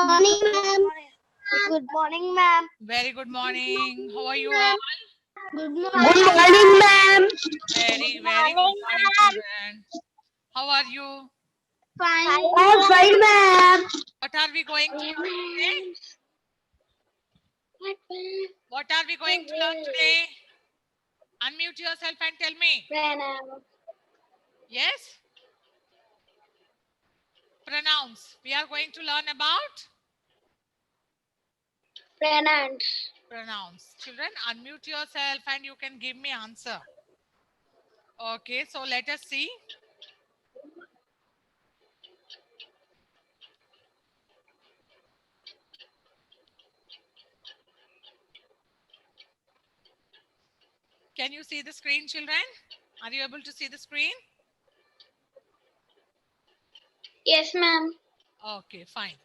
morning, ma'am. Good morning, ma'am. Very good morning. How are you all? Good Good morning, ma'am. Very good morning, children. How are you? Fine. I'm fine, ma'am. What are we going to learn today? What are we going to learn today? Unmute yourself and tell me. Yes? Pronouns. We are going to learn about pronouns. Children, unmute yourself and you can give me answer. Okay, so let us see. Can you see the screen, children? Are you able to see the screen? Yes, ma'am. Okay, fine.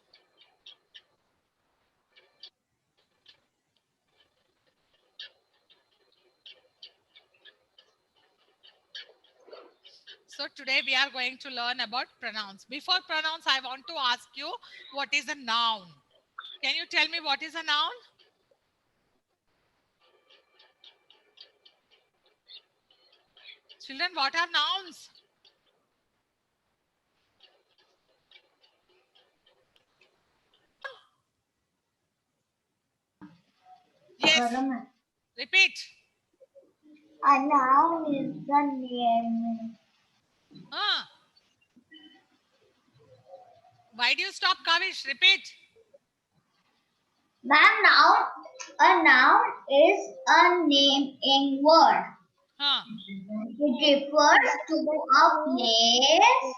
So today we are going to learn about pronouns. Before pronouns, I want to ask you, what is a noun? Can you tell me what is a noun? Children, what are nouns? Yes. Repeat. A noun is the name. Why do you stop, Kavish? Repeat. Ma'am, a noun is a naming word. It refers to a place,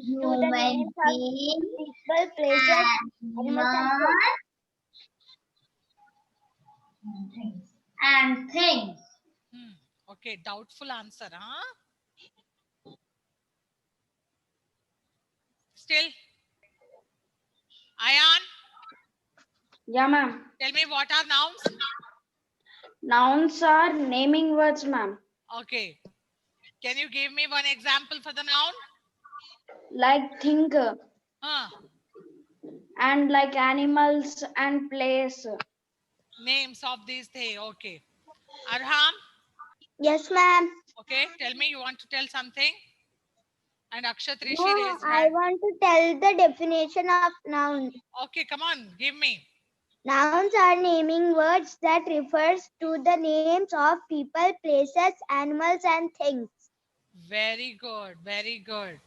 human being, people, places, animals, and things. Okay, doubtful answer, huh? Still? Ayan? Yeah, ma'am. Tell me, what are nouns? Nouns are naming words, ma'am. Okay. Can you give me one example for the noun? Like think and like animals and place. Names of these things. Okay. Arham? Yes, ma'am. Okay, tell me, you want to tell something? And Akshat Rishi No, raised I hand. want to tell the definition of noun. Okay, come on, give me. Nouns are naming words that refers to the names of people, places, animals, and things. Very good, very good.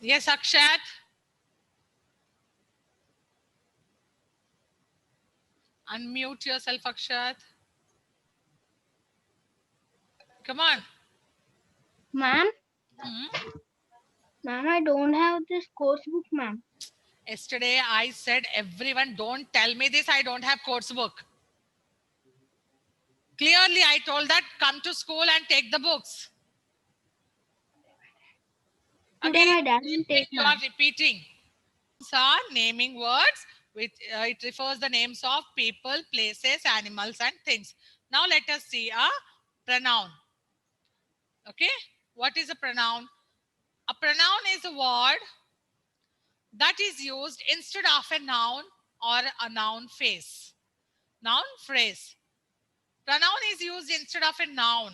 Yes, Akshat? Unmute yourself, Akshat. Come on. Ma'am? Ma'am, I don't have this course book, ma'am. Yesterday, I said, everyone, don't tell me this, I don't have course book. Clearly, I told that, come to school and take the books. Today my Again, dad will take, you are repeating. These are naming words, which it refers the names of people, places, animals, and things. Now, let us see a pronoun. Okay, what is a pronoun? A pronoun is a word that is used instead of a noun or a noun phrase. Noun phrase. Pronoun is used instead of a noun.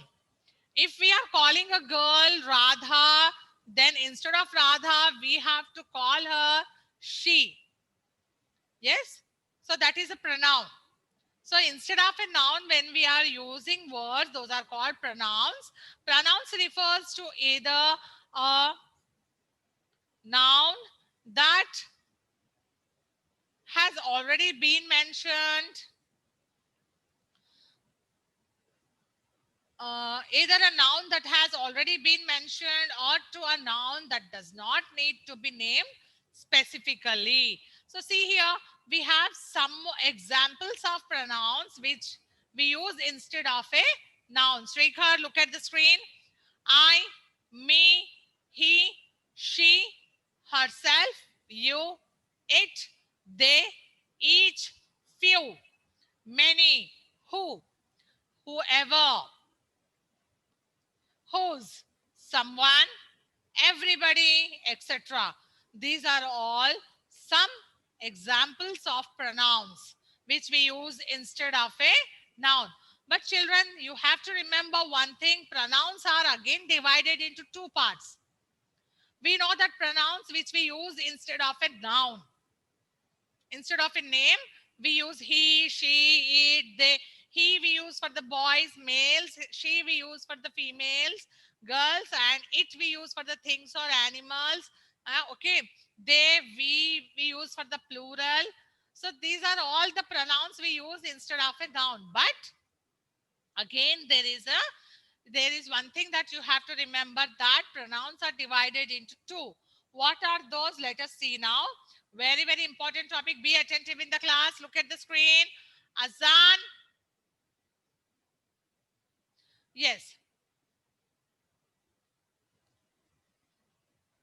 If we are calling a girl Radha, then instead of Radha, we have to call her she. Yes? So that is a pronoun. So instead of a noun, when we are using words, those are called pronouns. Pronouns refers to either a noun that has already been mentioned, either a noun that has already been mentioned or to a noun that does not need to be named specifically. So see here, we have some examples of pronouns which we use instead of a noun. Srikhar, look at the screen. I, me, he, she, herself, you, it, they, each, few, many, who, whoever, whose, someone, everybody, etc. These are all some examples of pronouns which we use instead of a noun. But children, you have to remember one thing. Pronouns are again divided into two parts. We know that pronouns which we use instead of a noun. Instead of a name, we use he, she, it, they. He we use for the boys, males. She we use for the females, girls, and it we use for the things or animals. Okay, they, we use for the plural. So these are all the pronouns we use instead of a noun. But again, there is one thing that you have to remember, that pronouns are divided into two. What are those? Let us see now. Very, very important topic. Be attentive in the class. Look at the screen. Azan. Yes.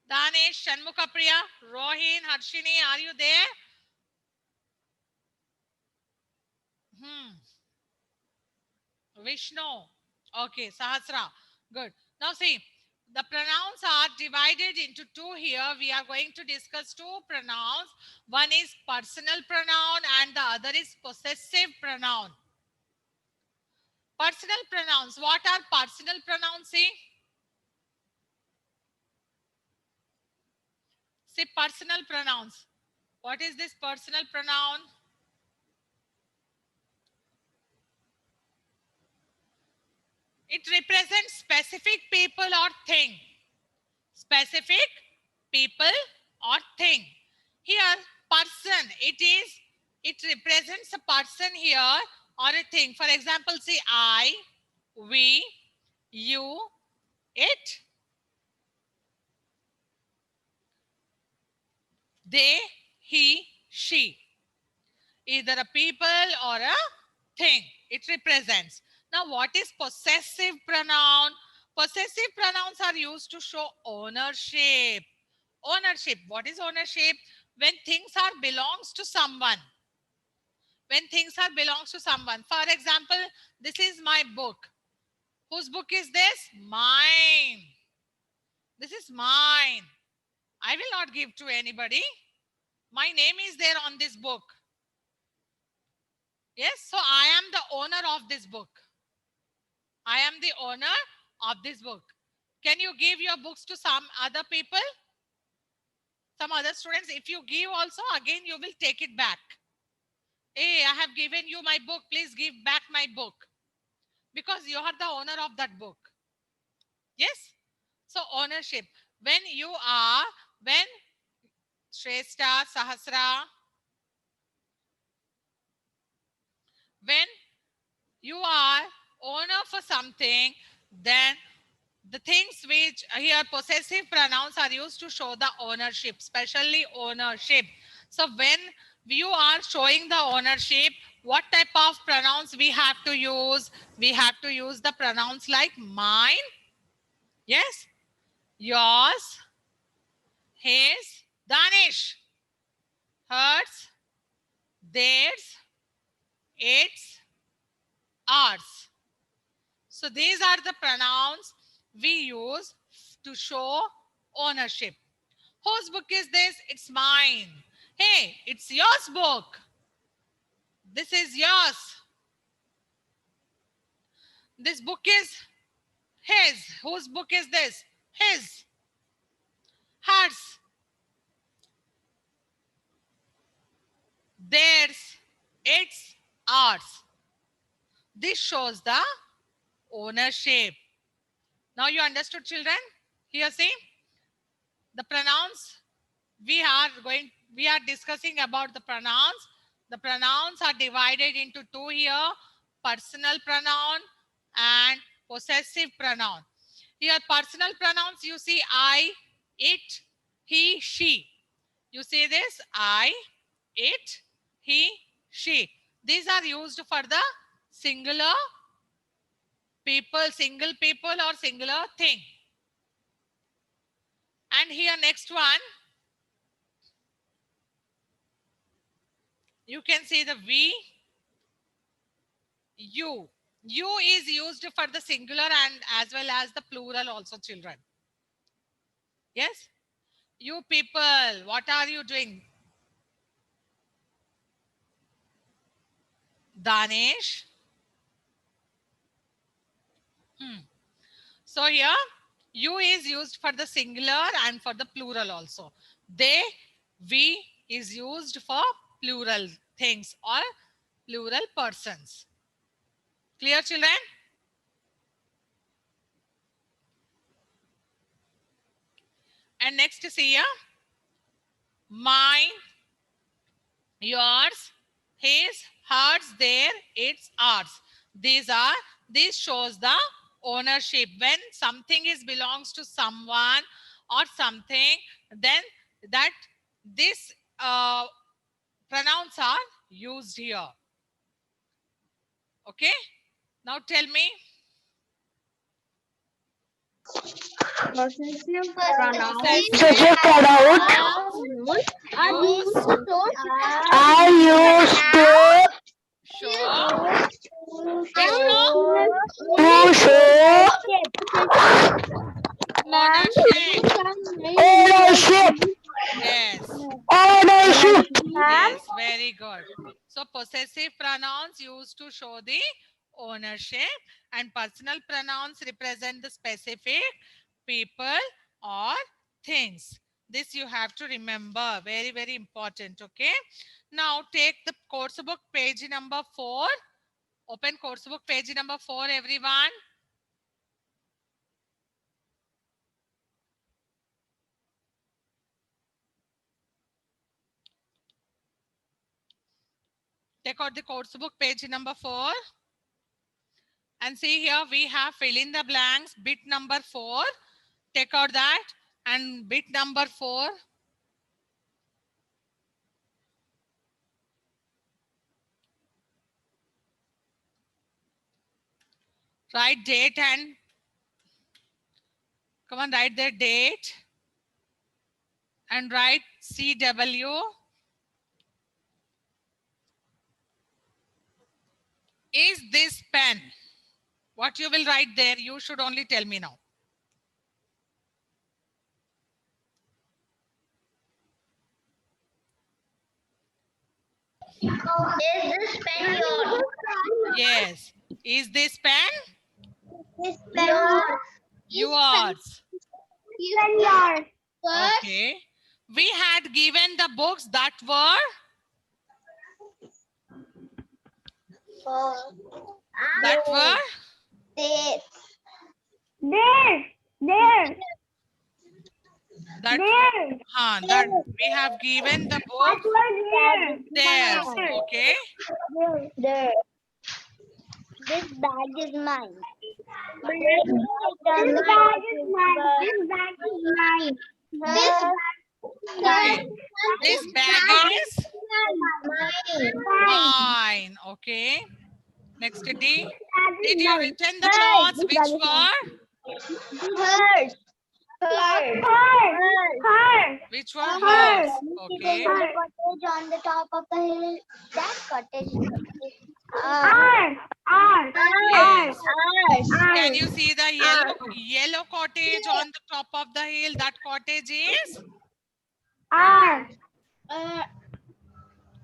Danesh, Shanmukapriya, Rohin, Harshini, are you there? Vishnu. Okay, Sahasra. Good. Now see, the pronouns are divided into two here. We are going to discuss two pronouns. One is personal pronoun and the other is possessive pronoun. Personal pronouns. What are personal pronouns? See? See, personal pronouns. What is this personal pronoun? It represents specific people or thing. Specific people or thing. Here, person, it represents a person here or a thing. For example, say I, we, you, it, they, he, she. Either a people or a thing. It represents. Now, what is possessive pronoun? Possessive pronouns are used to show ownership. Ownership. What is ownership? When things are belongs to someone. When things are belongs to someone. For example, this is my book. Whose book is this? Mine. This is mine. I will not give to anybody. My name is there on this book. Yes, so I am the owner of this book. I am the owner of this book. Can you give your books to some other people? Some other students? If you give also, again, you will take it back. Hey, I have given you my book. Please give back my book. Because you are the owner of that book. Yes? So ownership. When Shrestha, Sahasra, when you are owner for something, then the things which here possessive pronouns are used to show the ownership, especially ownership. So when you are showing the ownership, what type of pronouns we have to use? We have to use the pronouns like mine, yes, yours, his, Danish, hers, theirs, its, ours. So these are the pronouns we use to show ownership. Whose book is this? It's mine. Hey, it's yours book. This is yours. This book is his. Whose book is this? His. Hers. Theirs. It's ours. This shows the ownership. Now you understood, children? Here see the pronouns. We are discussing about the pronouns. The pronouns are divided into two here: personal pronoun and possessive pronoun. Here personal pronouns, you see I, it, he, she. You see this? I, it, he, she. These are used for the singular people, single people or singular thing. And here next one, you can see the we, you. You is used for the singular and as well as the plural also, children. Yes. You people, what are you doing? Danish. So here, you is used for the singular and for the plural also. They, we is used for plural things or plural persons. Clear, children? And next see here, mine, yours, his, hers, their, its, ours. This shows the ownership. When something is belongs to someone or something, then that this pronouns are used here. Okay, now tell me. Possessive Possessive pronouns are used to show which one? Ownership. Yes. Yes, very good. So possessive pronouns used to show the ownership, and personal pronouns represent the specific people or things. This you have to remember. Very, very important. Okay. Now take the course book page number 4. Open course book page number 4, everyone. Take out the course book page number 4. And see here we have fill in the blanks, bit number 4. Take out that and bit number 4. Write date and come on, write the date and write CW. Is this pen? What you will write there, you should only tell me now. Is this pen yours? Yes. Is this pen? This pen yours? Yours. Pen yours. Okay. We had given the books that were There. that we have given the book theirs. Okay. There. This bag is mine. This bag is mine. Okay. This bag is mine. Okay. Next D. Did you return the clothes which were? Hers. Which were hers? Okay. Cottage on the top of the hill. That cottage. Yes. Can you see the yellow cottage on the top of the hill? That cottage is?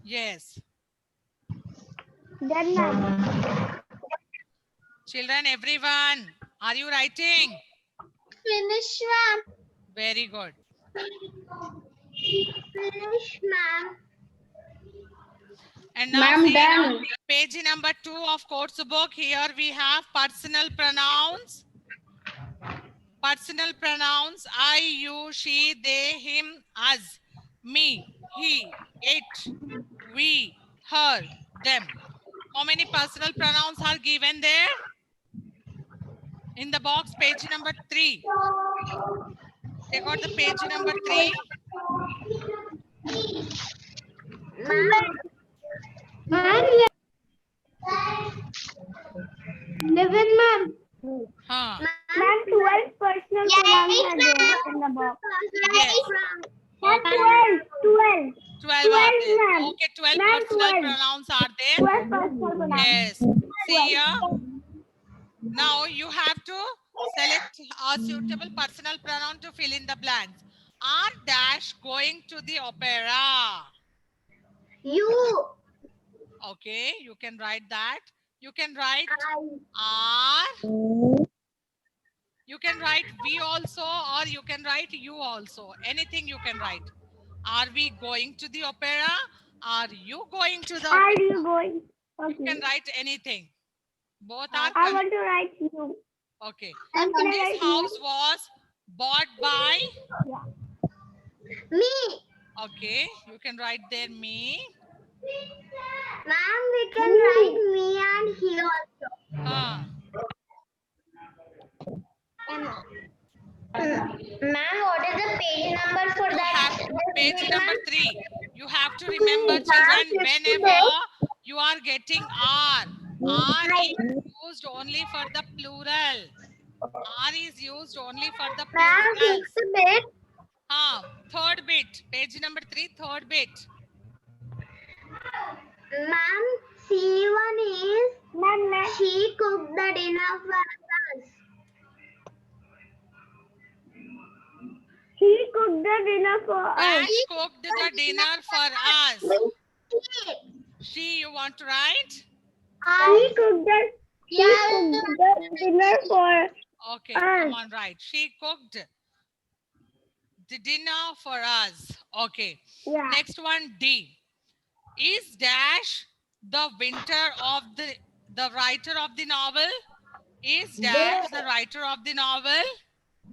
Yes. Children, everyone, are you writing? Finish, ma'am. Very good. Finish, ma'am. And now Ma'am, see done. page number 2 of course book. Here we have personal pronouns. Personal pronouns: I, you, she, they, him, us, me, he, it, we, her, them. How many personal pronouns are given there? In the box, page number 3. Take out the page number 3. Ma'am. Huh. Ma'am, 12 personal pronouns are there in the box. Yes. Ma'am, 12. 12 are there. ma'am. Okay, 12 Ma'am, personal 12. pronouns are there. 12 personal pronouns. Yes. See here. Now you have to select a suitable personal pronoun to fill in the blanks. Are dash going to the opera? You. Okay, you can write that. You can write I. are. You can write we also, or you can write you also. Anything you can write. Are we going to the opera? Are you going to the Are opera? you going? You Okay. can write anything. Both are I want to write you. okay. And can I This write you? house was bought by. Me. Okay, you can write there me. Ma'am, we can write me and he also. Huh. Ma'am, what is the page number for You that? have page Ma'am? number 3. You have to remember, children, whenever you are getting R is used only for the plural. R is used only for the Ma'am, plurals. fix bit. Third bit, page number 3, third bit. Ma'am, C1 is she cooked the dinner for us. She cooked the dinner for Dash cooked the dinner for us. She. She, you want to write? She cooked the dinner for Okay, come on, right. She cooked the dinner for us. Okay. Yeah. Next one, D. Is dash the winter of the writer of the novel? Is dash the writer of the novel?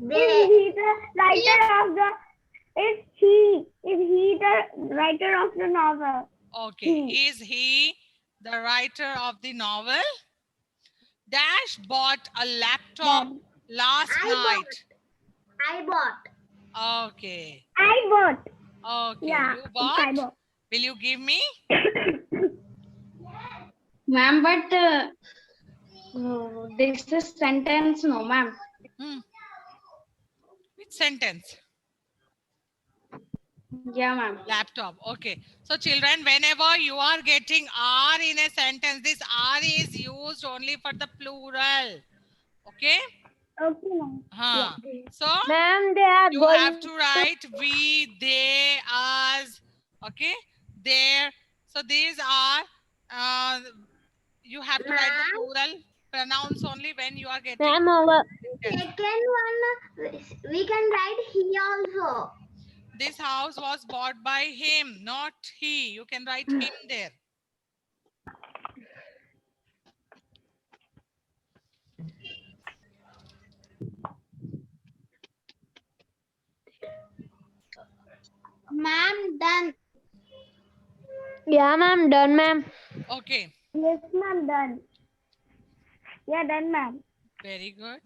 Is he the writer of the? Is he the writer of the novel? Okay. Is he the writer of the novel? Dash bought a laptop last night. I bought. Okay. I bought. Okay. Yeah, You I bought? bought. Will you give me? Ma'am, but this is sentence, no, ma'am. Which sentence? Yeah, ma'am. Laptop. Okay. So children, whenever you are getting R in a sentence, this R is used only for the plural. Okay. Okay, ma'am. Huh. So Ma'am, they are you have to write we, they, us. Okay. There. So these are you have to write the plural pronouns only when you are getting. Second one, we can write he also. This house was bought by him, not he. You can write him there. Ma'am, done. Yeah, ma'am, done, ma'am. Okay. Yes, ma'am, done. Yeah, done, ma'am. Very good.